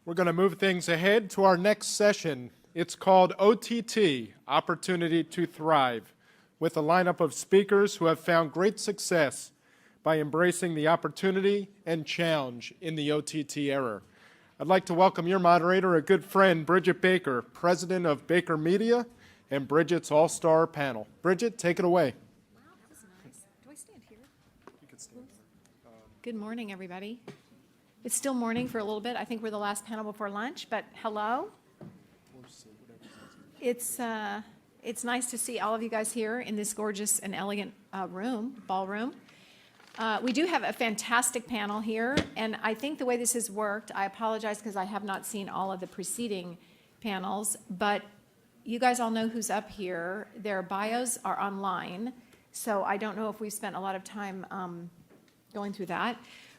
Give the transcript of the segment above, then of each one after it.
We're going to move things ahead to our next session. It's called OTT, Opportunity to Thrive, with a lineup of speakers who have found great success by embracing the opportunity and challenge in the OTT era. I'd like to welcome your moderator, a good friend, Bridget Baker, president of Baker Media, and Bridget's all-star panel. Bridget, take it away. Wow, that was nice. Do I stand here? You can stand here. Good morning, everybody. It's still morning for a little bit. I think we're the last panel before lunch, but hello. It's nice to see all of you guys here in this gorgeous and elegant ballroom. We do have a fantastic panel here, and I think the way this has worked, I apologize because I have not seen all of the preceding panels, but you guys all know who's up here. Their bios are online, so I don't know if we've spent a lot of time going through that,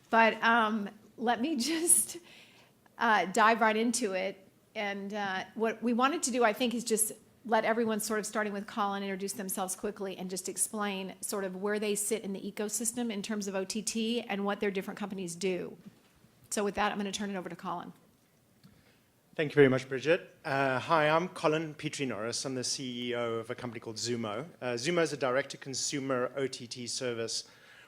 but let me just dive right into it. And what we wanted to do, I think, is just let everyone sort of, starting with Colin, introduce themselves quickly and just explain sort of where they sit in the ecosystem in terms of OTT and what their different companies do. So with that, I'm going to turn it over to Colin. Thank you very much, Bridget. Hi, I'm Colin Petrie-Norris. I'm the CEO of a company called Xumo. Xumo is a direct-to-consumer OTT service,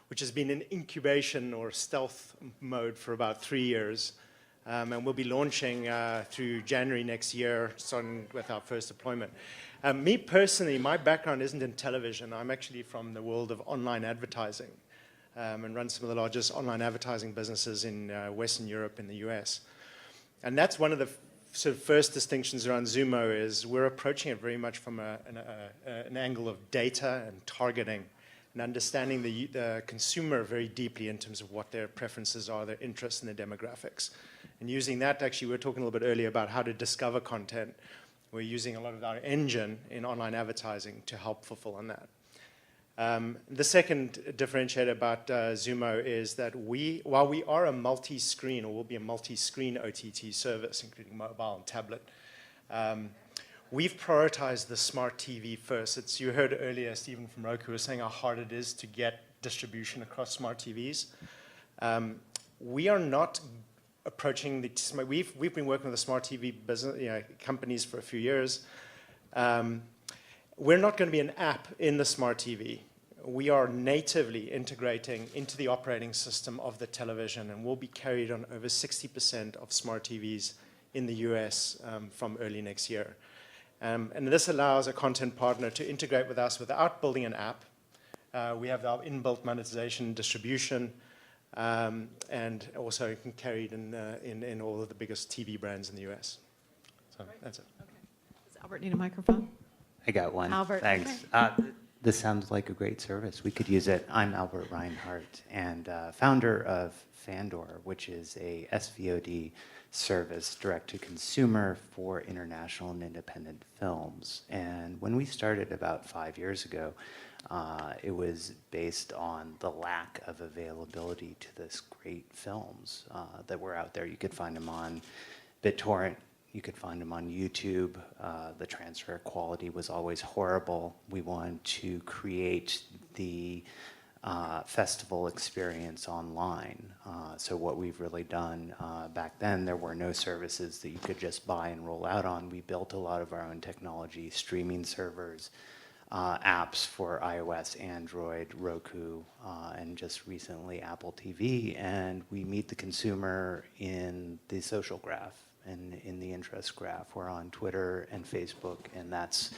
which has been in incubation or stealth mode for about 3 years. And we'll be launching through January next year, starting with our first deployment. Me personally, my background isn't in television. I'm actually from the world of online advertising and run some of the largest online advertising businesses in Western Europe and the US. And that's one of the sort of first distinctions around Xumo is we're approaching it very much from an angle of data and targeting and understanding the consumer very deeply in terms of what their preferences are, their interests, and their demographics. And using that, actually, we were talking a little bit earlier about how to discover content. We're using a lot of our engine in online advertising to help fulfill on that. The second differentiator about Xumo is that while we are a multi-screen, or will be a multi-screen OTT service, including mobile and tablet, we've prioritized the smart TV first. You heard earlier, Stephen from Roku was saying how hard it is to get distribution across smart TVs. We are not approaching we've been working with the smart TV business companies for a few years. We're not going to be an app in the smart TV. We are natively integrating into the operating system of the television, and will be carried on over 60% of smart TVs in the US from early next year. And this allows a content partner to integrate with us without building an app. We have our inbuilt monetization distribution, and also you can carry it in all of the biggest TV brands in the US. So that's it. Okay. Does Albert need a microphone? I got one. Albert. Thanks. This sounds like a great service. We could use it. I'm Albert Reinhardt, and founder of Fandor, which is a SVOD service direct-to-consumer for international and independent films. And when we started about 5 years ago, it was based on the lack of availability to this great films that were out there. You could find them on BitTorrent. You could find them on YouTube. The transfer quality was always horrible. We wanted to create the festival experience online. So what we've really done back then, there were no services that you could just buy and roll out on. We built a lot of our own technology, streaming servers, apps for iOS, Android, Roku, and just recently Apple TV. And we meet the consumer in the social graph and in the interest graph. We're on Twitter and Facebook, and that's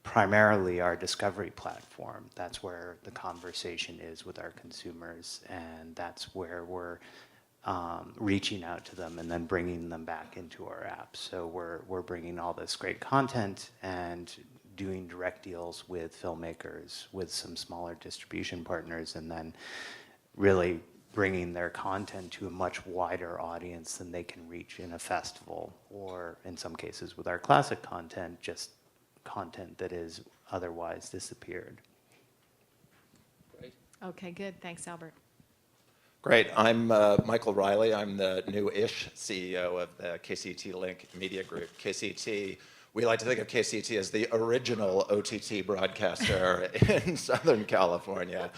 primarily our discovery platform. That's where the conversation is with our consumers, and that's where we're reaching out to them and then bringing them back into our app. So we're bringing all this great content and doing direct deals with filmmakers, with some smaller distribution partners, and then really bringing their content to a much wider audience than they can reach in a festival, or in some cases with our classic content, just content that is otherwise disappeared. Great. Okay, good. Thanks, Albert. Great. I'm Michael Riley. I'm the new-ish CEO of the KCETLink Media Group. KCET, we like to think of KCET as the original OTT broadcaster in Southern California.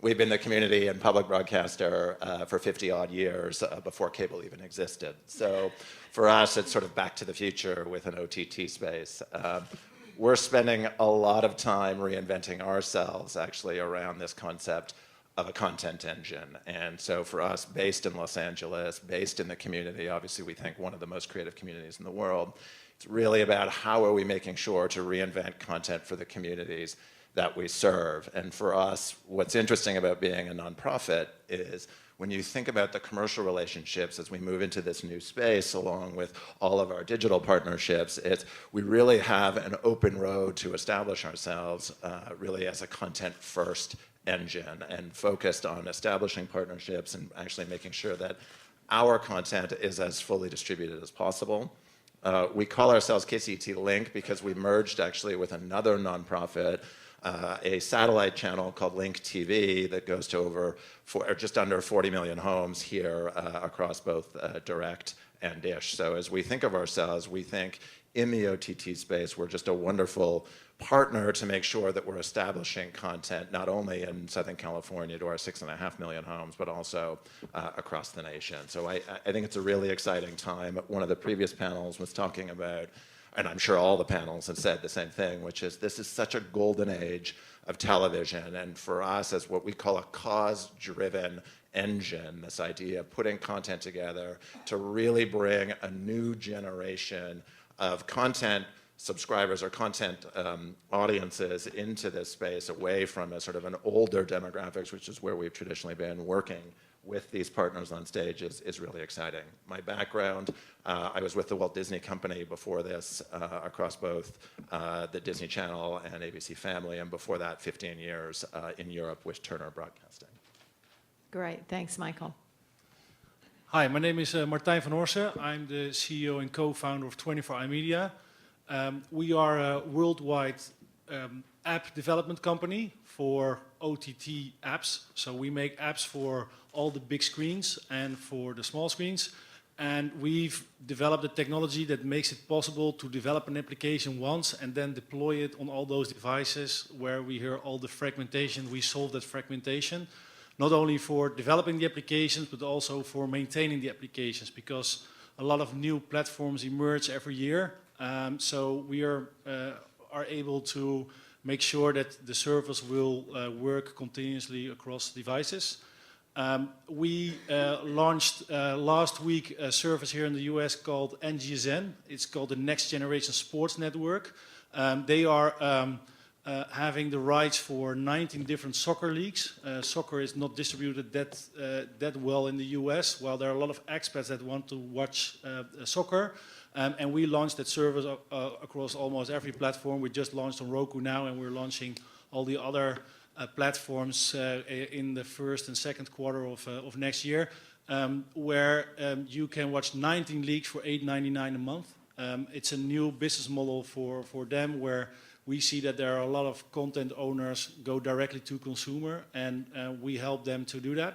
We've been the community and public broadcaster for 50-odd years before cable even existed. So for us, it's sort of back to the future with an OTT space. We're spending a lot of time reinventing ourselves actually around this concept of a content engine. And so for us, based in Los Angeles, based in the community, obviously we think one of the most creative communities in the world, it's really about how are we making sure to reinvent content for the communities that we serve. And for us, what's interesting about being a nonprofit is when you think about the commercial relationships as we move into this new space, along with all of our digital partnerships, we really have an open road to establish ourselves really as a content-first engine and focused on establishing partnerships and actually making sure that our content is as fully distributed as possible. We call ourselves KCETLink because we merged actually with another nonprofit, a satellite channel called Link TV that goes to just under 40 million homes here across both direct and dish. So as we think of ourselves, we think in the OTT space, we're just a wonderful partner to make sure that we're establishing content not only in Southern California to our 6.5 million homes, but also across the nation. So I think it's a really exciting time. One of the previous panels was talking about, and I'm sure all the panels have said the same thing, which is this is such a golden age of television. And for us, as what we call a cause-driven engine, this idea of putting content together to really bring a new generation of content subscribers or content audiences into this space away from a sort of an older demographics, which is where we've traditionally been working with these partners on stage is really exciting. My background, I was with the Walt Disney Company before this across both the Disney Channel and ABC Family, and before that 15 years in Europe with Turner Broadcasting. Great, thanks, Michael. Hi, my name is Martijn van Horssen. I'm the CEO and co-founder of 24i Media. We are a worldwide app development company for OTT apps. So we make apps for all the big screens and for the small screens. And we've developed a technology that makes it possible to develop an application once and then deploy it on all those devices where we hear all the fragmentation. We solve that fragmentation, not only for developing the applications, but also for maintaining the applications, because a lot of new platforms emerge every year. So we are able to make sure that the service will work continuously across devices. We launched last week a service here in the US called NGSN. It's called the Next Generation Sports Network. They are having the rights for 19 different soccer leagues. Soccer is not distributed that well in the US, while there are a lot of expats that want to watch soccer. And we launched that service across almost every platform. We just launched on Roku now, and we're launching all the other platforms in the first and second quarter of next year, where you can watch 19 leagues for $8.99 a month. It's a new business model for them, where we see that there are a lot of content owners go directly to consumer, and we help them to do that.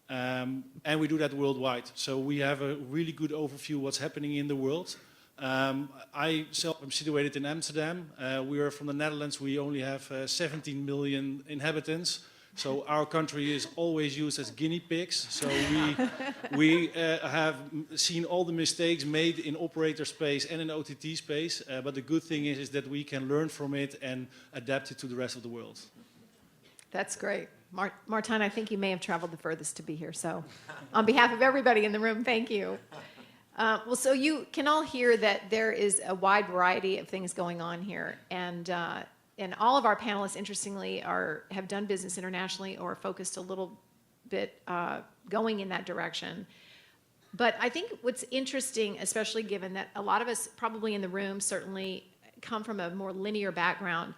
And we do that worldwide. So we have a really good overview of what's happening in the world. I self am situated in Amsterdam. We are from the Netherlands. We only have 17 million inhabitants. So our country is always used as guinea pigs. So we have seen all the mistakes made in operator space and in OTT space. But the good thing is that we can learn from it and adapt it to the rest of the world. That's great. Martijn, I think you may have traveled the furthest to be here. So on behalf of everybody in the room, thank you. Well, so you can all hear that there is a wide variety of things going on here. And all of our panelists, interestingly, have done business internationally or focused a little bit going in that direction. But I think what's interesting, especially given that a lot of us probably in the room certainly come from a more linear background,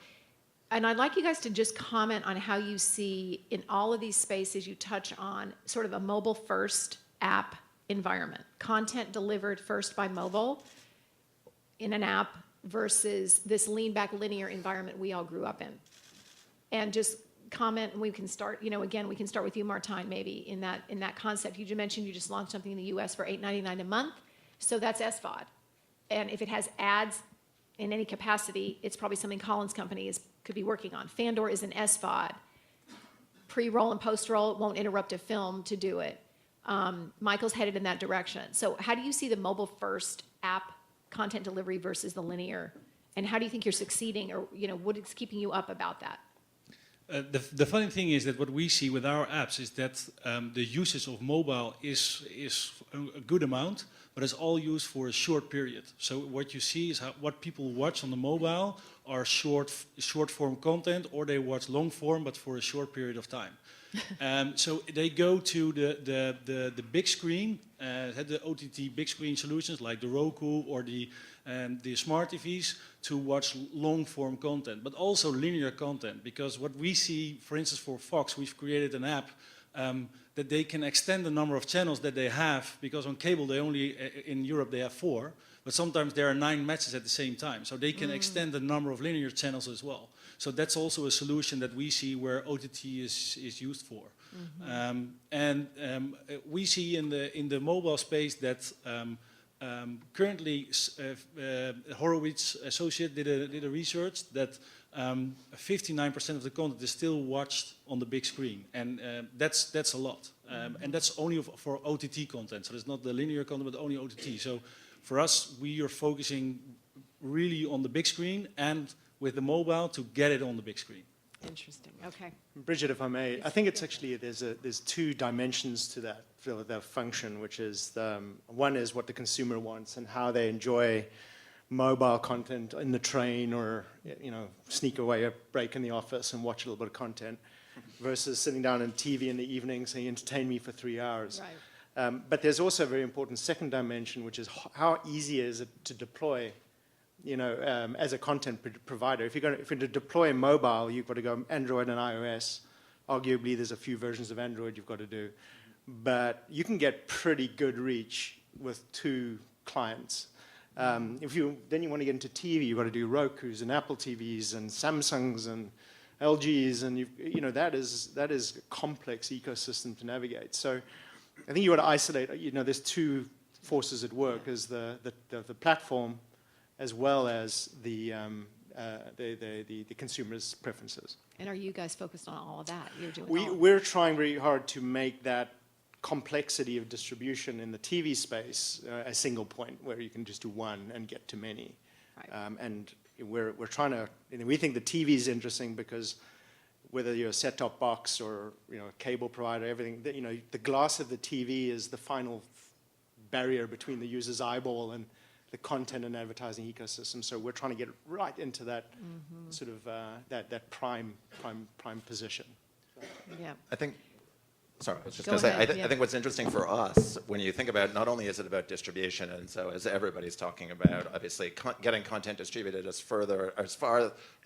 and I'd like you guys to just comment on how you see in all of these spaces you touch on sort of a mobile-first app environment, content delivered first by mobile in an app versus this lean-back linear environment we all grew up in. And just comment, and we can start, again, we can start with you, Martijn, maybe in that concept. You mentioned you just launched something in the US for $8.99 a month, so that's SVOD. And if it has ads in any capacity, it's probably something Colin's company could be working on. Fandor is an SVOD pre-roll and post-roll. It won't interrupt a film to do it. Michael's headed in that direction. So how do you see the mobile-first app content delivery versus the linear? And how do you think you're succeeding, or what is keeping you up about that? The funny thing is that what we see with our apps is that the usage of mobile is a good amount, but it's all used for a short period. So what you see is what people watch on the mobile are short form content, or they watch long form, but for a short period of time. So they go to the big screen, the OTT big screen solutions like the Roku or the smart TVs to watch long form content, but also linear content. Because what we see, for instance, for Fox, we've created an app that they can extend the number of channels that they have, because on cable they only, in Europe they have 4, but sometimes there are 9 matches at the same time. So they can extend the number of linear channels as well. So that's also a solution that we see where OTT is used for. We see in the mobile space that currently Horowitz Associate did a research that 59% of the content is still watched on the big screen, and that's a lot. And that's only for OTT content, so it's not the linear content, but only OTT. So for us, we are focusing really on the big screen and with the mobile to get it on the big screen. Interesting. Okay. Bridget, if I may, I think it's actually, there's 2 dimensions to that function, which is one is what the consumer wants and how they enjoy mobile content in the train, or sneak away a break in the office and watch a little bit of content, versus sitting down on TV in the evening saying, entertain me for 3 hours. Right. But there's also a very important second dimension, which is how easy is it to deploy, as a content provider. If you're going to deploy mobile, you've got to go Android and iOS. Arguably, there's a few versions of Android you've got to do. But you can get pretty good reach with 2 clients. Then you want to get into TV, you've got to do Rokus and Apple TVs and Samsungs and LGs, and that is a complex ecosystem to navigate. So I think you want to isolate. There's 2 forces at work: is the platform, as well as the consumer's preferences. And are you guys focused on all of that? You're doing We're trying very hard to make that complexity of distribution in the TV space a single point where you can just do one and get to many. Right. And we're trying to. We think the TV is interesting because whether you're a set-top box or a cable provider, everything. The glass of the TV is the final barrier between the user's eyeball and the content and advertising ecosystem. So we're trying to get right into that sort of that prime position. Yeah. I think, sorry, I was just Go going to say, ahead, I think what's interesting for us, when you think about, not only is it about distribution, and so as everybody's talking about, obviously getting content distributed as far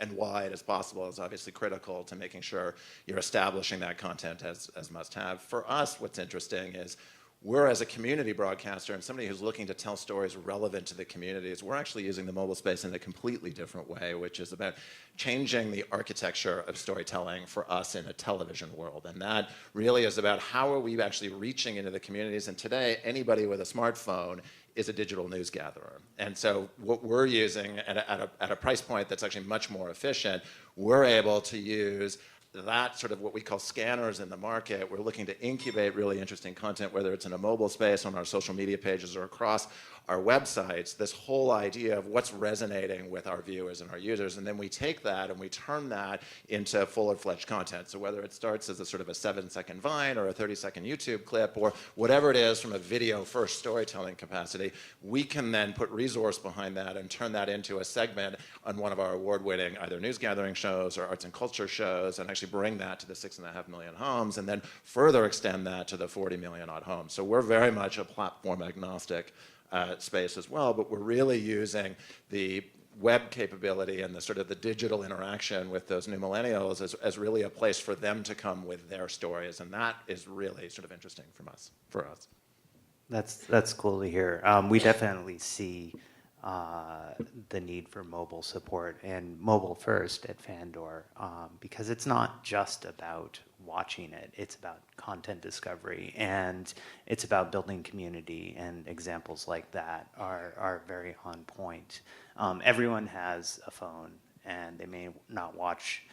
and wide as possible is obviously critical to making sure you're establishing that content as must-have. For us, what's interesting is, we're, as a community broadcaster and somebody who's looking to tell stories relevant to the communities, we're actually using the mobile space in a completely different way, which is about changing the architecture of storytelling for us in a television world. And that really is about how are we actually reaching into the communities. And today, anybody with a smartphone is a digital news gatherer. And so what we're using at a price point that's actually much more efficient, we're able to use that sort of what we call scanners in the market. We're looking to incubate really interesting content, whether it's in a mobile space, on our social media pages, or across our websites, this whole idea of what's resonating with our viewers and our users. And then we take that and we turn that into fuller-fledged content. So whether it starts as a sort of a 7-second Vine or a 30-second YouTube clip or whatever it is from a video-first storytelling capacity, we can then put resource behind that and turn that into a segment on one of our award-winning either news gathering shows or arts and culture shows, and actually bring that to the 6.5 million homes, and then further extend that to the 40 million odd homes. So we're very much a platform agnostic space as well, but we're really using the web capability and the sort of the digital interaction with those new millennials as really a place for them to come with their stories, and that is really sort of interesting for us. That's cool to hear. We definitely see the need for mobile support and mobile first at Fandor, because it's not just about watching it, it's about content discovery, and it's about building community, and examples like that are very on point. Everyone has a phone, and they may not watch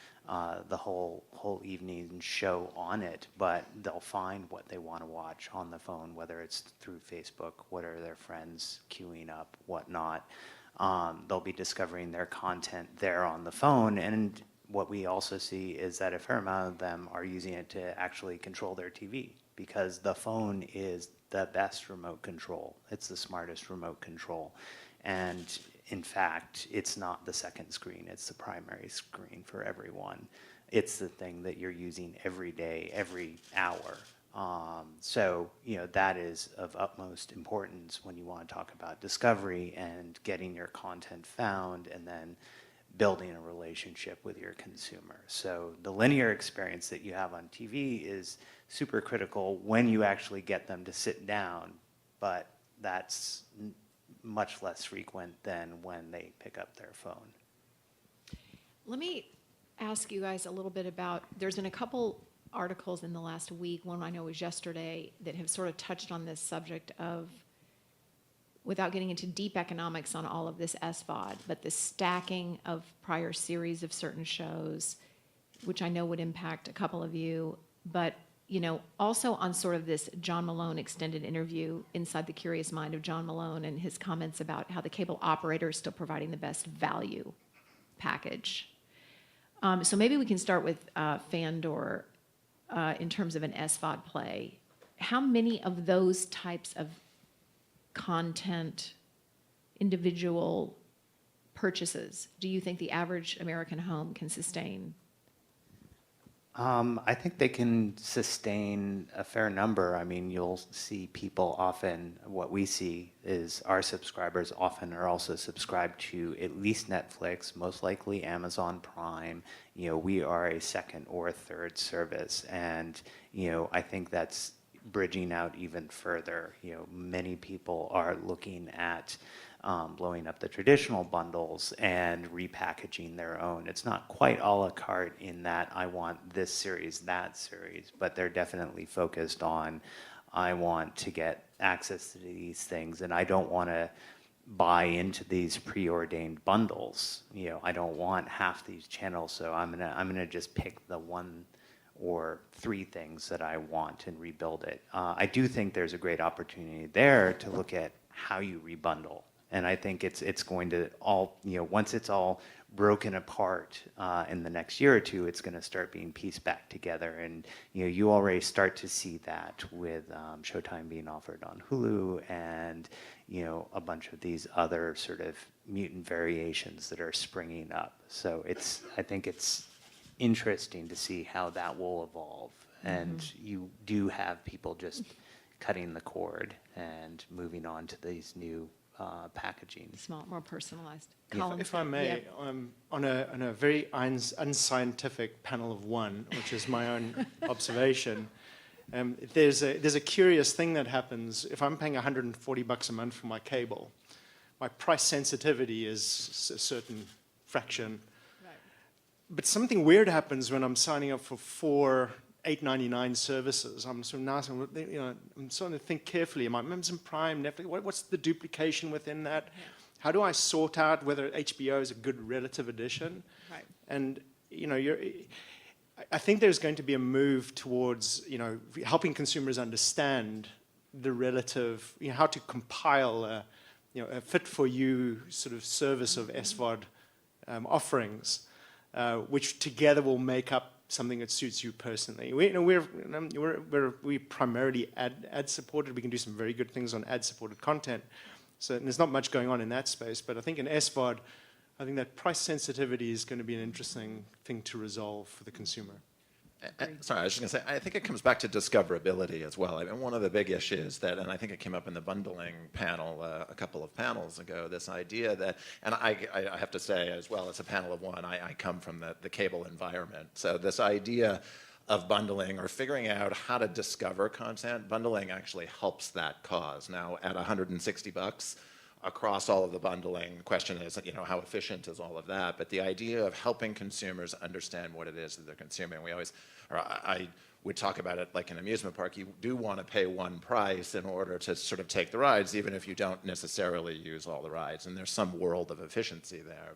the whole evening show on it, but they'll find what they want to watch on the phone, whether it's through Facebook, what are their friends queuing up, whatnot. They'll be discovering their content there on the phone, and what we also see is that a fair amount of them are using it to actually control their TV, because the phone is the best remote control. It's the smartest remote control. And in fact, it's not the second screen, it's the primary screen for everyone. It's the thing that you're using every day, every hour. So, that is of utmost importance when you want to talk about discovery and getting your content found and then building a relationship with your consumer. So the linear experience that you have on TV is super critical when you actually get them to sit down, but that's much less frequent than when they pick up their phone. Let me ask you guys a little bit about, there's been a couple articles in the last week, one I know was yesterday, that have sort of touched on this subject of, without getting into deep economics on all of this SVOD, but the stacking of prior series of certain shows, which I know would impact a couple of you, but also on sort of this John Malone extended interview, Inside the Curious Mind of John Malone, and his comments about how the cable operator is still providing the best value package. So maybe we can start with Fandor in terms of an SVOD play. How many of those types of content, individual purchases, do you think the average American home can sustain? I think they can sustain a fair number. I mean, you'll see people often, what we see is our subscribers often are also subscribed to at least Netflix, most likely Amazon Prime. We are a second or third service, and I think that's bridging out even further. Many people are looking at blowing up the traditional bundles and repackaging their own. It's not quite a la carte in that I want this series, that series, but they're definitely focused on, I want to get access to these things, and I don't want to buy into these preordained bundles. I don't want half these channels, so I'm gonna just pick the one or three things that I want and rebuild it. I do think there's a great opportunity there to look at how you rebundle. And I think it's going to all, once it's all broken apart in the next year or two, it's going to start being pieced back together. And, you already start to see that with Showtime being offered on Hulu and, a bunch of these other sort of mutant variations that are springing up. So I think it's interesting to see how that will evolve. And you do have people just cutting the cord and moving on to these new packaging. Small, more personalized. If- Colin? If I may, on a very unscientific panel of one, which is my own observation, there's a curious thing that happens. If I'm paying $140 a month for my cable, my price sensitivity is a certain fraction. Right. But something weird happens when I'm signing up for 4 $8.99 services. I'm sort of now, I'm starting to think carefully. Am I Amazon Prime, Netflix? What's the duplication within that? How do I sort out whether HBO is a good relative addition? Right. And I think there's going to be a move towards helping consumers understand the relative, how to compile a fit for you sort of service of SVOD offerings, which together will make up something that suits you personally. We're primarily ad supported. We can do some very good things on ad supported content. So there's not much going on in that space. But I think in SVOD, I think that price sensitivity is going to be an interesting thing to resolve for the consumer. Sorry, I was just going to say, I think it comes back to discoverability as well. I mean, one of the big issues that, and I think it came up in the bundling panel a couple of panels ago, this idea that, and I have to say as well, as a panel of one, I come from the cable environment. So this idea of bundling or figuring out how to discover content, bundling actually helps that cause. Now, at $160, across all of the bundling, the question is, how efficient is all of that? But the idea of helping consumers understand what it is that they're consuming, we talk about it like an amusement park. You do want to pay one price in order to sort of take the rides, even if you don't necessarily use all the rides. And there's some world of efficiency there.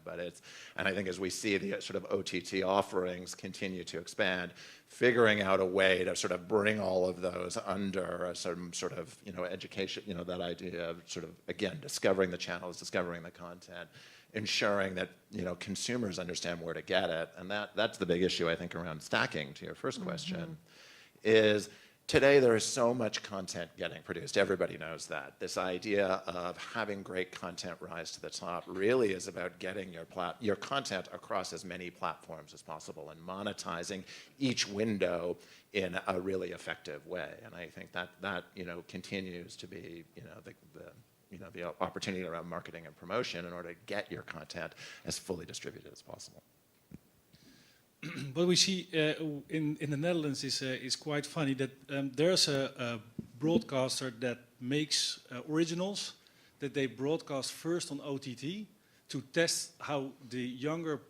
And I think as we see the sort of OTT offerings continue to expand, figuring out a way to sort of bring all of those under some sort of, education, that idea of sort of, again, discovering the channels, discovering the content, ensuring that consumers understand where to get it. And that's the big issue, I think, around stacking, to your first question, is today there is so much content getting produced. Everybody knows that. This idea of having great content rise to the top really is about getting your content across as many platforms as possible and monetizing each window in a really effective way. And I think that continues to be the opportunity around marketing and promotion in order to get your content as fully distributed as possible. What we see in the Netherlands is quite funny that there's a broadcaster that makes originals that they broadcast first on OTT to test how the younger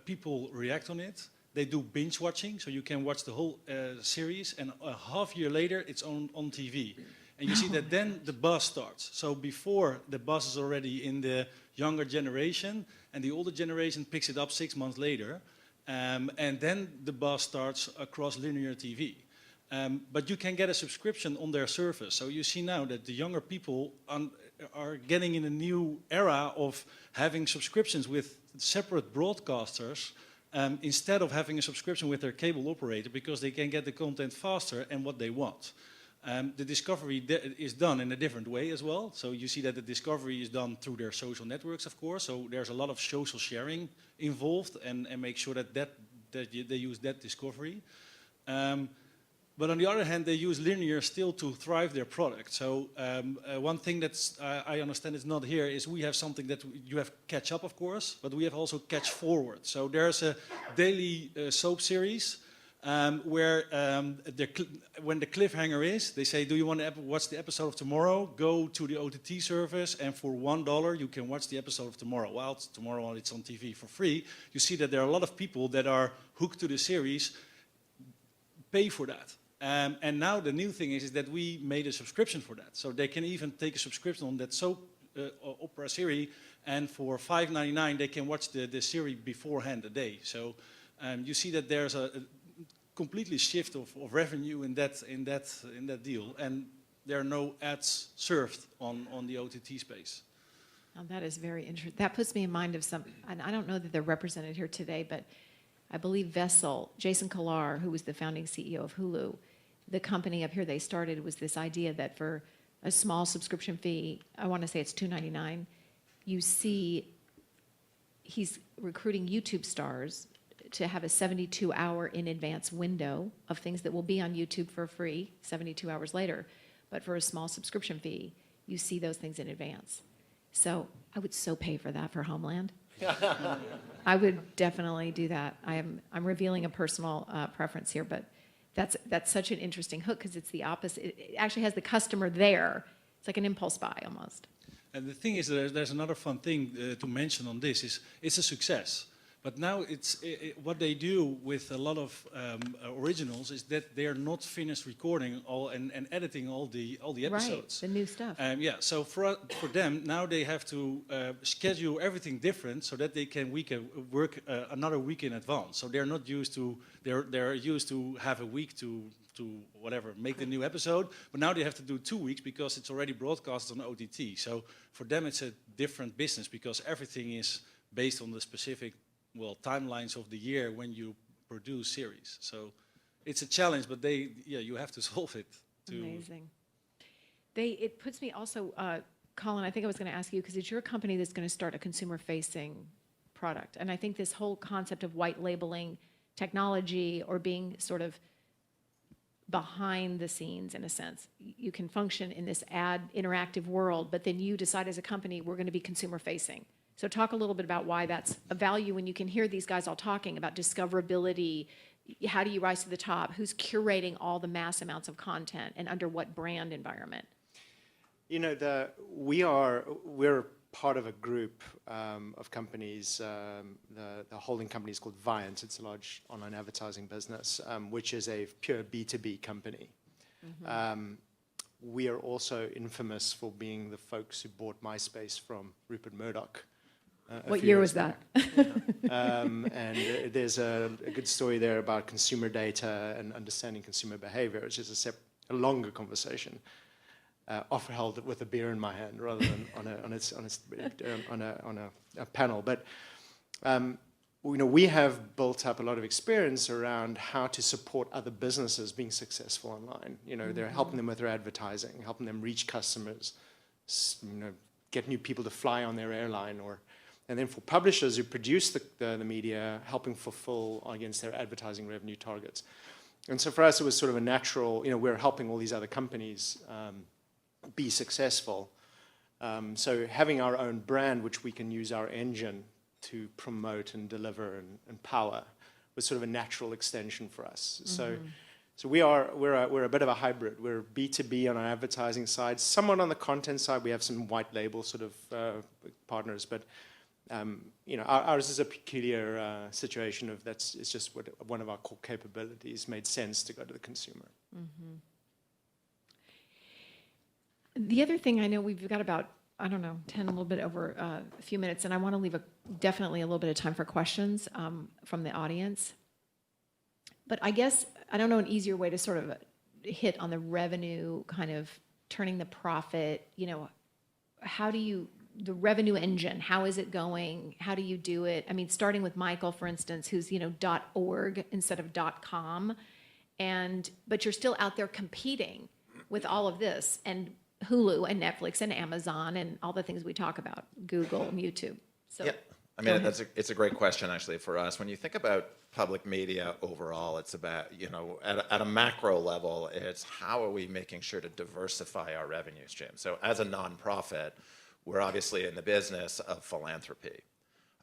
people react on it. They do binge watching, so you can watch the whole series, and a half year later it's on TV. And you see that then the buzz starts. So before, the buzz is already in the younger generation, and the older generation picks it up 6 months later. And then the buzz starts across linear TV. But you can get a subscription on their service. So you see now that the younger people are getting in a new era of having subscriptions with separate broadcasters instead of having a subscription with their cable operator, because they can get the content faster and what they want. The discovery is done in a different way as well. So you see that the discovery is done through their social networks, of course. So there's a lot of social sharing involved, and make sure that they use that discovery. But on the other hand, they use linear still to thrive their product. So one thing that's I understand is not here is we have something that you have catch up, of course, but we have also catch forward. So there's a daily soap series. Where when the cliffhanger is, they say, do you want to watch the episode of tomorrow? Go to the OTT service, and for $1 you can watch the episode of tomorrow. Well, tomorrow it's on TV for free. You see that there are a lot of people that are hooked to the series, pay for that. And now the new thing is that we made a subscription for that. So they can even take a subscription on that soap opera series, and for $5.99 they can watch the series beforehand a day. So you see that there's a completely shift of revenue in that deal, and there are no ads served on the OTT space. Oh, that is very interesting. That puts me in mind of some, and I don't know that they're represented here today, but I believe Vessel, Jason Kilar, who was the founding CEO of Hulu, the company up here they started was this idea that for a small subscription fee, I want to say it's $2.99, you see he's recruiting YouTube stars to have a 72-hour in advance window of things that will be on YouTube for free 72 hours later. But for a small subscription fee, you see those things in advance. So I would so pay for that for Homeland. I would definitely do that. I'm revealing a personal preference here, but that's such an interesting hook because it's the opposite. It actually has the customer there. It's like an impulse buy almost. And the thing is, there's another fun thing to mention on this is it's a success. But now what they do with a lot of originals is that they are not finished recording and editing all the episodes. Right, the new stuff. Yeah, so for them now they have to schedule everything different so that they can work another week in advance. So they're not used to they're used to have a week to whatever make the new episode, but now they have to do 2 weeks because it's already broadcast on OTT. So for them it's a different business because everything is based on the specific timelines of the year when you produce series. So it's a challenge, but you have to solve it. Amazing. It puts me also, Colin, I think I was going to ask you, because it's your company that's going to start a consumer-facing product. And I think this whole concept of white labeling technology or being sort of behind the scenes, in a sense, you can function in this ad interactive world, but then you decide as a company, we're going to be consumer-facing. So talk a little bit about why that's a value when you can hear these guys all talking about discoverability, how do you rise to the top, who's curating all the mass amounts of content and under what brand environment? You know, we're part of a group of companies. The holding company is called Viant. It's a large online advertising business, which is a pure B2B company. We are also infamous for being the folks who bought MySpace from Rupert Murdoch. What year was that? And there's a good story there about consumer data and understanding consumer behavior, which is a longer conversation, often held with a beer in my hand rather than on a panel. But we have built up a lot of experience around how to support other businesses being successful online. They're helping them with their advertising, helping them reach customers, get new people to fly on their airline, and then for publishers who produce the media, helping fulfill against their advertising revenue targets. And so for us, it was sort of a natural, we're helping all these other companies be successful. So having our own brand, which we can use our engine to promote and deliver and power, was sort of a natural extension for us. So we're a bit of a hybrid. We're B2B on our advertising side, somewhat on the content side. We have some white label sort of partners, but ours is a peculiar situation of it's just one of our core capabilities made sense to go to the consumer. The other thing, I know we've got about, 10, a little bit over a few minutes, and I want to leave definitely a little bit of time for questions from the audience. But I guess, I don't know an easier way to sort of hit on the revenue, kind of turning the profit, the revenue engine, how is it going? How do you do it? I mean, starting with Michael, for instance, who's, .org instead of .com, but you're still out there competing with all of this, and Hulu and Netflix and Amazon and all the things we talk about, Google and YouTube. So, yeah, I mean, it's a great question actually for us. When you think about public media overall, it's about, at a macro level, it's how are we making sure to diversify our revenue stream? So as a nonprofit, we're obviously in the business of philanthropy.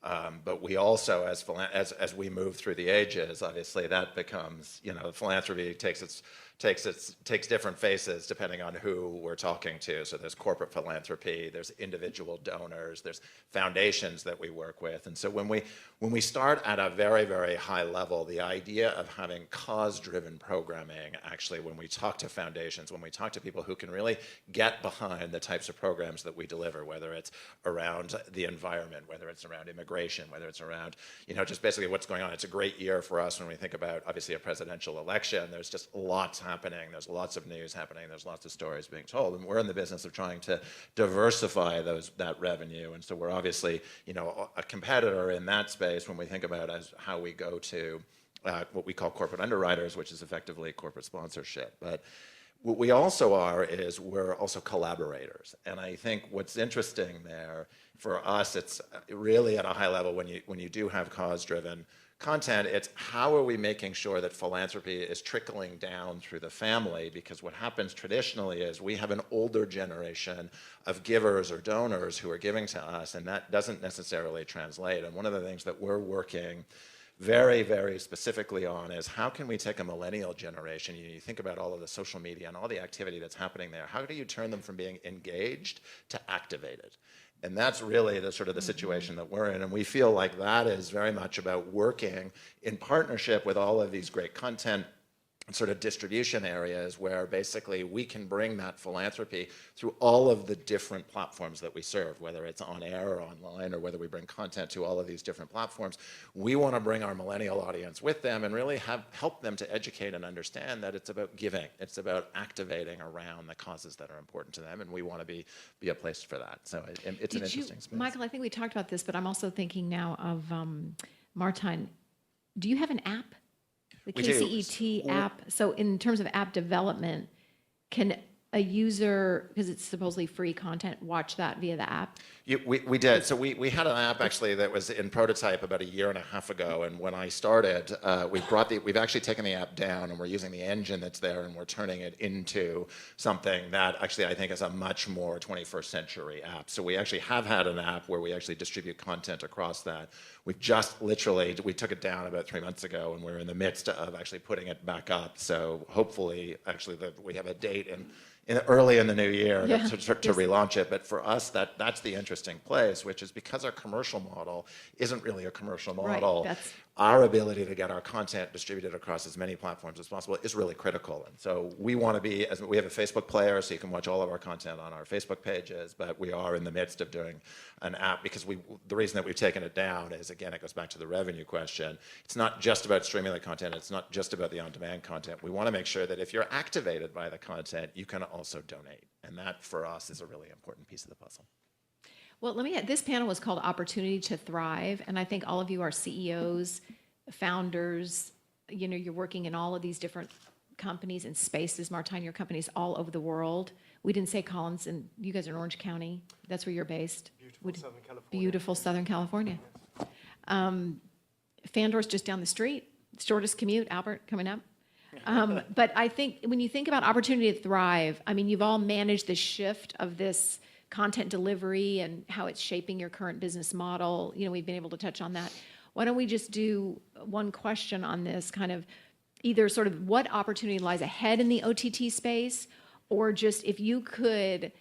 But we also, as we move through the ages, obviously that becomes, philanthropy takes different faces depending on who we're talking to. So there's corporate philanthropy, there's individual donors, there's foundations that we work with. And so when we start at a very, very high level, the idea of having cause-driven programming, actually, when we talk to foundations, when we talk to people who can really get behind the types of programs that we deliver, whether it's around the environment, whether it's around immigration, whether it's around, just basically what's going on. It's a great year for us when we think about, obviously, a presidential election. There's just lots happening. There's lots of news happening. There's lots of stories being told. And we're in the business of trying to diversify that revenue. And so we're obviously, a competitor in that space when we think about as how we go to what we call corporate underwriters, which is effectively corporate sponsorship. But what we also are is we're also collaborators. And I think what's interesting there for us, it's really at a high level when you do have cause-driven content, it's how are we making sure that philanthropy is trickling down through the family? Because what happens traditionally is we have an older generation of givers or donors who are giving to us, and that doesn't necessarily translate. And one of the things that we're working very, very specifically on is how can we take a millennial generation, you think about all of the social media and all the activity that's happening there, how do you turn them from being engaged to activated? And that's really the sort of the situation that we're in. And we feel like that is very much about working in partnership with all of these great content sort of distribution areas where basically we can bring that philanthropy through all of the different platforms that we serve, whether it's on air or online, or whether we bring content to all of these different platforms. We want to bring our millennial audience with them and really help them to educate and understand that it's about giving. It's about activating around the causes that are important to them, and we want to be a place for that. So it's an interesting space. Michael, I think we talked about this, but I'm also thinking now of Martijn. Do you have an app? The KCET app. So in terms of app development, can a user, because it's supposedly free content, watch that via the app? We did. So we had an app actually that was in prototype about 1.5 years ago. And when I started, we've actually taken the app down and we're using the engine that's there and we're turning it into something that actually I think is a much more 21st century app. So we actually have had an app where we actually distribute content across that. We've just literally, we took it down about 3 months ago and we're in the midst of actually putting it back up. So hopefully actually we have a date in early in the new year Yeah. to relaunch it. But for us, that's the interesting place, which is because our commercial model isn't really a commercial model. that's- Our ability to get our content distributed across as many platforms as possible is really critical. And so we want to be, we have a Facebook player, so you can watch all of our content on our Facebook pages, but we are in the midst of doing an app because the reason that we've taken it down is, again, it goes back to the revenue question. It's not just about streaming the content. It's not just about the on-demand content. We want to make sure that if you're activated by the content, you can also donate. And that, for us, is a really important piece of the puzzle. Well, this panel was called Opportunity to Thrive, and I think all of you are CEOs, founders, you're working in all of these different companies and spaces. Martijn, your company's all over the world. We didn't say Collins, and you guys are in Orange County. That's where you're based. Beautiful Southern California. Beautiful Southern California. Fandor's just down the street. Shortest commute, Albert, coming up. But I think when you think about Opportunity to Thrive, I mean, you've all managed the shift of this content delivery and how it's shaping your current business model. We've been able to touch on that. Why don't we just do one question on this, kind of either sort of what opportunity lies ahead in the OTT space, or just if you could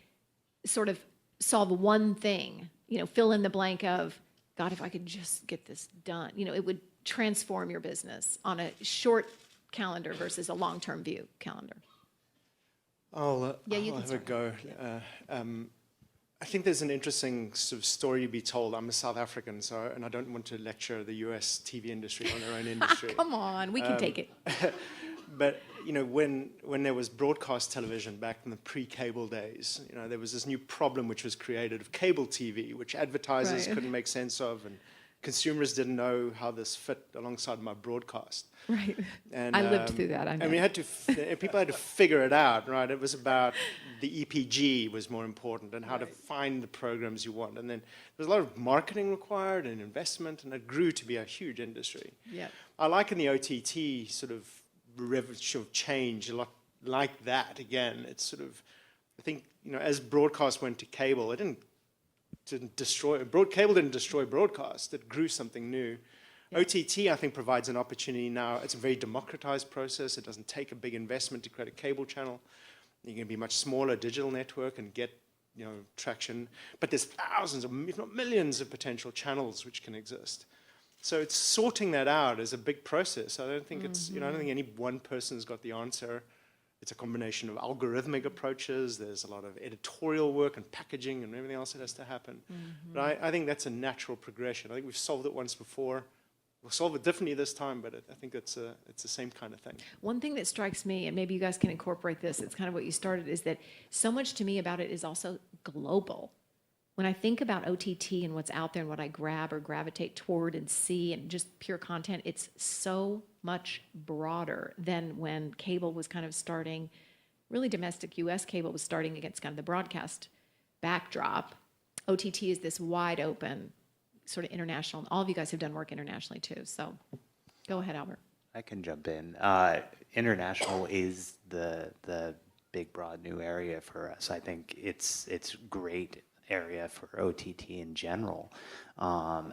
sort of solve one thing, fill in the blank of, God, if I could just get this done, it would transform your business on a short calendar versus a long-term view calendar. I'll you can have a go. I think there's an interesting sort of story to be told. I'm a South African, and I don't want to lecture the US TV industry on their own industry. Come on, we can take it. But when there was broadcast television back in the pre-cable days, there was this new problem which was created of cable TV, which advertisers Right. couldn't make sense of, and consumers didn't know how this fit alongside my broadcast. Right. And, I lived through that. and we had to, people had to figure it out, right? It was about the EPG was more important and how to find the programs you want. And then there was a lot of marketing required and investment, and it grew to be a huge industry. Yeah. I like in the OTT sort of change a lot like that. Again, it's sort of, I think, as broadcast went to cable, it didn't destroy, cable didn't destroy broadcast, it grew something new. Yeah. OTT, I think, provides an opportunity now. It's a very democratized process. It doesn't take a big investment to create a cable channel. You can be a much smaller digital network and get traction. But there's thousands, if not millions, of potential channels which can exist. So it's sorting that out is a big process. I don't think it's, I don't think any one person's got the answer. It's a combination of algorithmic approaches. There's a lot of editorial work and packaging and everything else that has to happen. But I think that's a natural progression. I think we've solved it once before. We'll solve it differently this time, but I think it's the same kind of thing. One thing that strikes me, and maybe you guys can incorporate this, it's kind of what you started, is that so much to me about it is also global. When I think about OTT and what's out there and what I grab or gravitate toward and see and just pure content, it's so much broader than when cable was kind of starting, really domestic US cable was starting against kind of the broadcast backdrop. OTT is this wide open, sort of international, and all of you guys have done work internationally too, so go ahead, Albert. I can jump in. International is the big, broad new area for us. I think it's great area for OTT in general,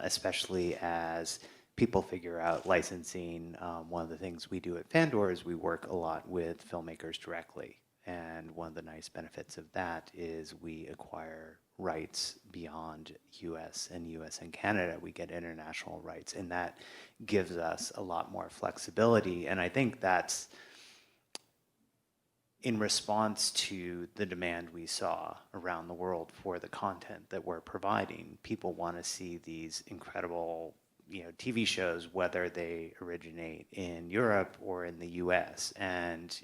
especially as people figure out licensing. One of the things we do at Fandor is we work a lot with filmmakers directly. And one of the nice benefits of that is we acquire rights beyond US and Canada. We get international rights, and that gives us a lot more flexibility. And I think that's in response to the demand we saw around the world for the content that we're providing. People want to see these incredible TV shows, whether they originate in Europe or in the US. And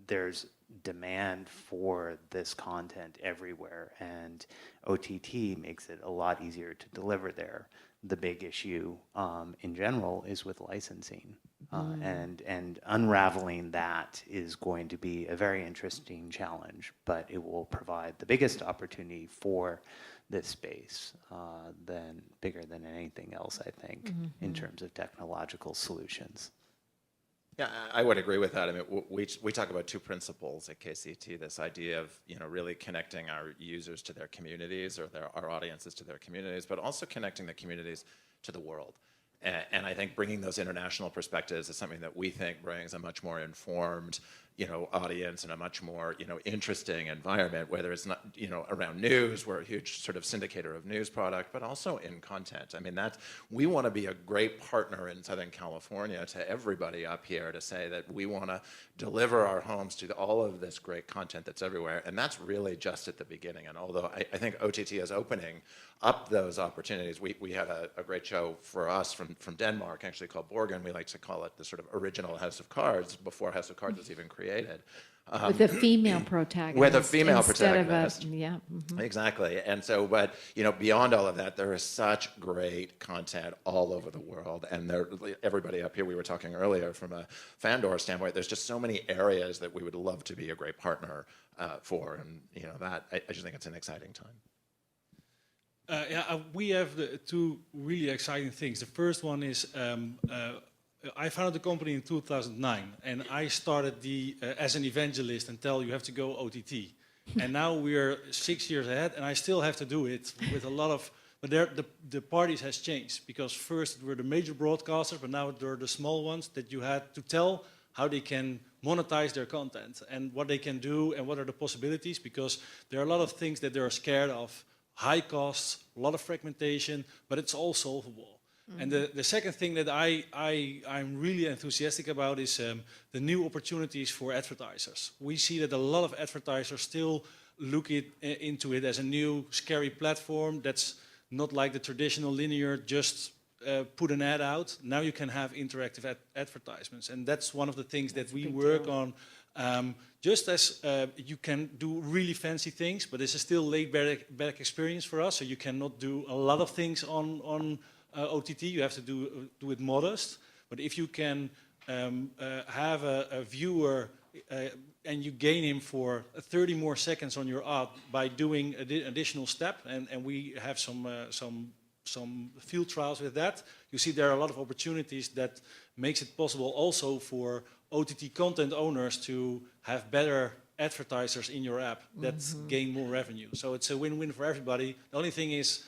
there's demand for this content everywhere, and OTT makes it a lot easier to deliver there. The big issue in general is with licensing, and unraveling that is going to be a very interesting challenge, but it will provide the biggest opportunity for this space, bigger than anything else, I think, in terms of technological solutions. Yeah, I would agree with that. I mean, we talk about two principles at KCET, this idea of really connecting our users to their communities, or our audiences to their communities, but also connecting the communities to the world. And I think bringing those international perspectives is something that we think brings a much more informed, audience and a much more, interesting environment, whether it's not, around news. We're a huge sort of syndicator of news product, but also in content. I mean, we want to be a great partner in Southern California to everybody up here to say that we want to deliver our homes to all of this great content that's everywhere. And that's really just at the beginning. And although I think OTT is opening up those opportunities, we had a great show for us from Denmark, actually called Borgen. We like to call it the sort of original House of Cards before House of Cards was even created. With a female protagonist. With a female instead protagonist. Of a, yeah. Mhm. Exactly. And so, but, beyond all of that, there is such great content all over the world. And everybody up here, we were talking earlier from a Fandor standpoint, there's just so many areas that we would love to be a great partner for. And, I just think it's an exciting time. We have two really exciting things. The first one is I founded the company in 2009, and I started as an evangelist and tell you have to go OTT. And now we're 6 years ahead, and I still have to do it with a lot of. But the parties has changed, because first were the major broadcasters, but now they're the small ones that you had to tell how they can monetize their content and what they can do and what are the possibilities, because there are a lot of things that they're scared of. High costs, a lot of fragmentation, but it's all solvable. Mm-hmm. And the second thing that I'm really enthusiastic about is the new opportunities for advertisers. We see that a lot of advertisers still look into it as a new scary platform that's not like the traditional linear, just put an ad out. Now you can have interactive advertisements. And that's one of the things that we work on. Just as you can do really fancy things, but this is still laid-back experience for us, so you cannot do a lot of things on OTT. You have to do it modest. But if you can have a viewer and you gain him for 30 more seconds on your ad by doing an additional step, and we have some field trials with that, you see there are a lot of opportunities that makes it possible also for OTT content owners to have better advertisers in your app that gain more revenue. So it's a win-win for everybody. The only thing is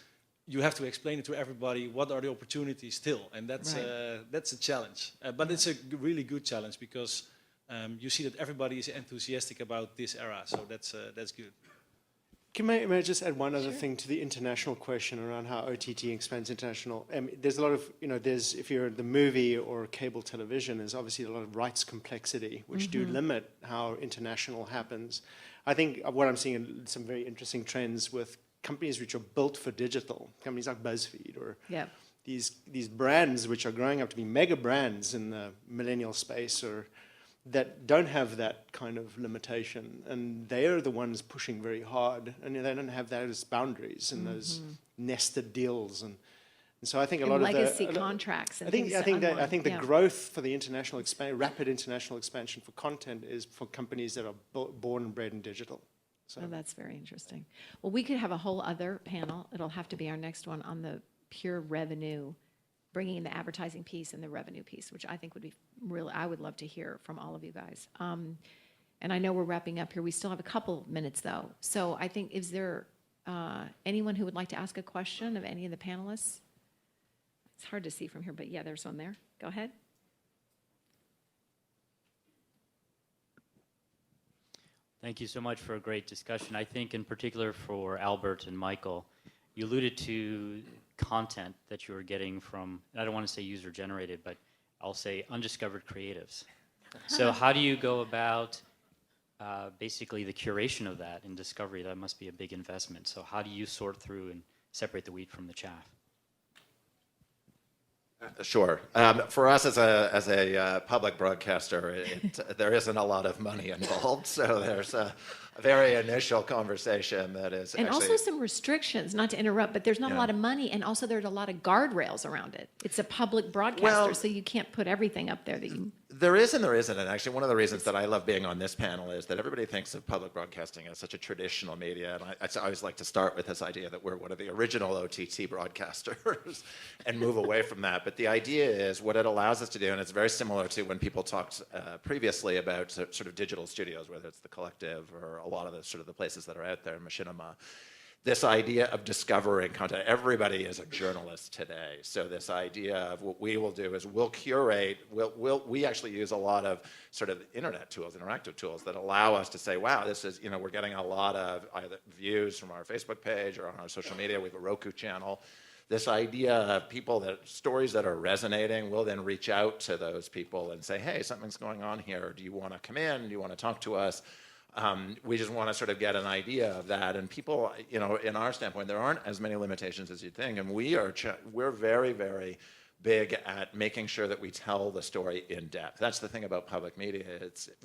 you have to explain it to everybody, what are the opportunities still, and that's a challenge. But it's a really good challenge, because you see that everybody is enthusiastic about this era, so that's good. May I just add one other thing to the international question around how OTT expands international? There's a lot of, if you're the movie or cable television, there's obviously a lot of rights complexity, which do limit how international happens. I think what I'm seeing some very interesting trends with companies which are built for digital, companies like BuzzFeed, or these brands which are growing up to be mega brands in the millennial space, or that don't have that kind of limitation, and they are the ones pushing very hard, and they don't have those boundaries and those nested deals, and so I think a lot of legacy contracts. And I think the growth for the international rapid international expansion for content is for companies that are born and bred in digital. So that's very interesting. Well, we could have a whole other panel. It'll have to be our next one on the pure revenue, bringing in the advertising piece and the revenue piece, which I think would be really, I would love to hear from all of you guys. And I know we're wrapping up here. We still have a couple minutes, though. So I think, is there anyone who would like to ask a question of any of the panelists? It's hard to see from here, but yeah, there's one there. Go ahead. Thank you so much for a great discussion. I think in particular for Albert and Michael, you alluded to content that you were getting from, I don't want to say user-generated, but I'll say undiscovered creatives. So how do you go about basically the curation of that and discovery? That must be a big investment. So how do you sort through and separate the wheat from the chaff? Sure. For us as a public broadcaster, there isn't a lot of money involved, so there's a very initial conversation that is and actually, also some restrictions, not to interrupt, but there's not a lot of money, and also there's a lot of guardrails around it. It's a public broadcaster, so you can't put everything up there that you... There is and there isn't, and actually one of the reasons that I love being on this panel is that everybody thinks of public broadcasting as such a traditional media, and I always like to start with this idea that we're one of the original OTT broadcasters and move away from that. But the idea is what it allows us to do, and it's very similar to when people talked previously about sort of digital studios, whether it's the Collective or a lot of the sort of the places that are out there, Machinima. this idea of discovering content. Everybody is a journalist today. So this idea of what we will do is we'll curate, we actually use a lot of sort of internet tools, interactive tools that allow us to say, wow, this is, we're getting a lot of either views from our Facebook page or on our social media. We have a Roku channel. This idea of stories that are resonating, we'll then reach out to those people and say, hey, something's going on here. Do you want to come in? Do you want to talk to us? We just want to sort of get an idea of that. And people, in our standpoint, there aren't as many limitations as you'd think. And we're very, very big at making sure that we tell the story in depth. That's the thing about public media.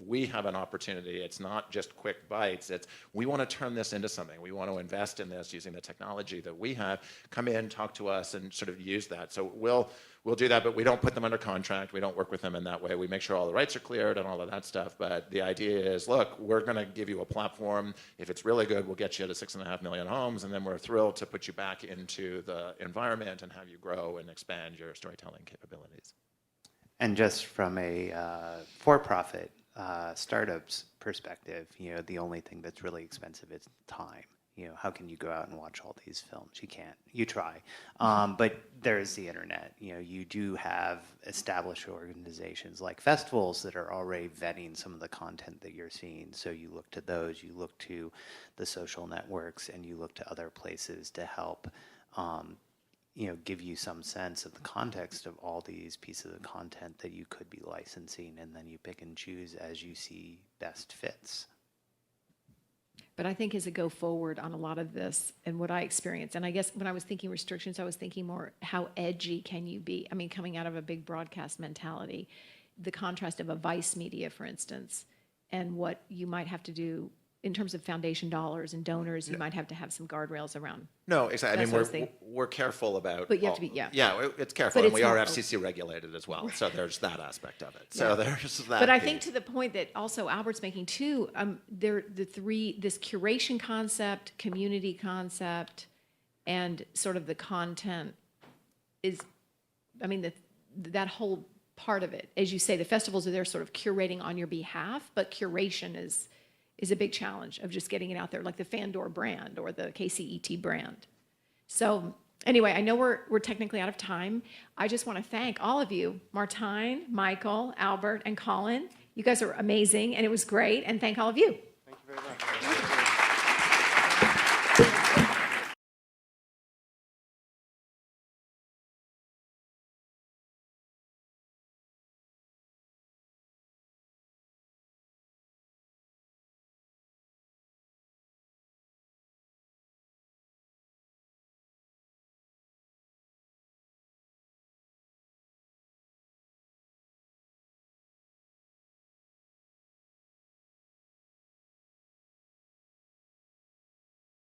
We have an opportunity. It's not just quick bites. We want to turn this into something. We want to invest in this using the technology that we have. Come in, talk to us, and sort of use that. So we'll do that, but we don't put them under contract. We don't work with them in that way. We make sure all the rights are cleared and all of that stuff. But the idea is, look, we're going to give you a platform. If it's really good, we'll get you to 6.5 million homes, and then we're thrilled to put you back into the environment and have you grow and expand your storytelling capabilities. And just from a for-profit startup's perspective, the only thing that's really expensive is time. How can you go out and watch all these films? You can't. You try. But there's the internet. You do have established organizations like festivals that are already vetting some of the content that you're seeing. So you look to those, you look to the social networks, and you look to other places to help give you some sense of the context of all these pieces of content that you could be licensing, and then you pick and choose as you see best fits. But I think as a go forward on a lot of this and what I experienced, and I guess when I was thinking restrictions, I was thinking more how edgy can you be? I mean, coming out of a big broadcast mentality, the contrast of a Vice Media, for instance, and what you might have to do in terms of foundation dollars and donors, you might have to have some guardrails around. No, exactly. That's what I was We're careful about. But you have to be, yeah. Yeah, it's careful, But and it's we are not- FCC regulated as well. So there's that aspect of it. Yeah. So there's that. But I piece. think to the point that also Albert's making too, this curation concept, community concept, and sort of the content is, that whole part of it. As you say, the festivals are there sort of curating on your behalf, but curation is a big challenge of just getting it out there, like the Fandor brand or the KCET brand. So anyway, I know we're technically out of time. I just want to thank all of you, Martijn, Michael, Albert, and Colin. You guys are amazing, and it was great, and thank all of you. Thank you very much.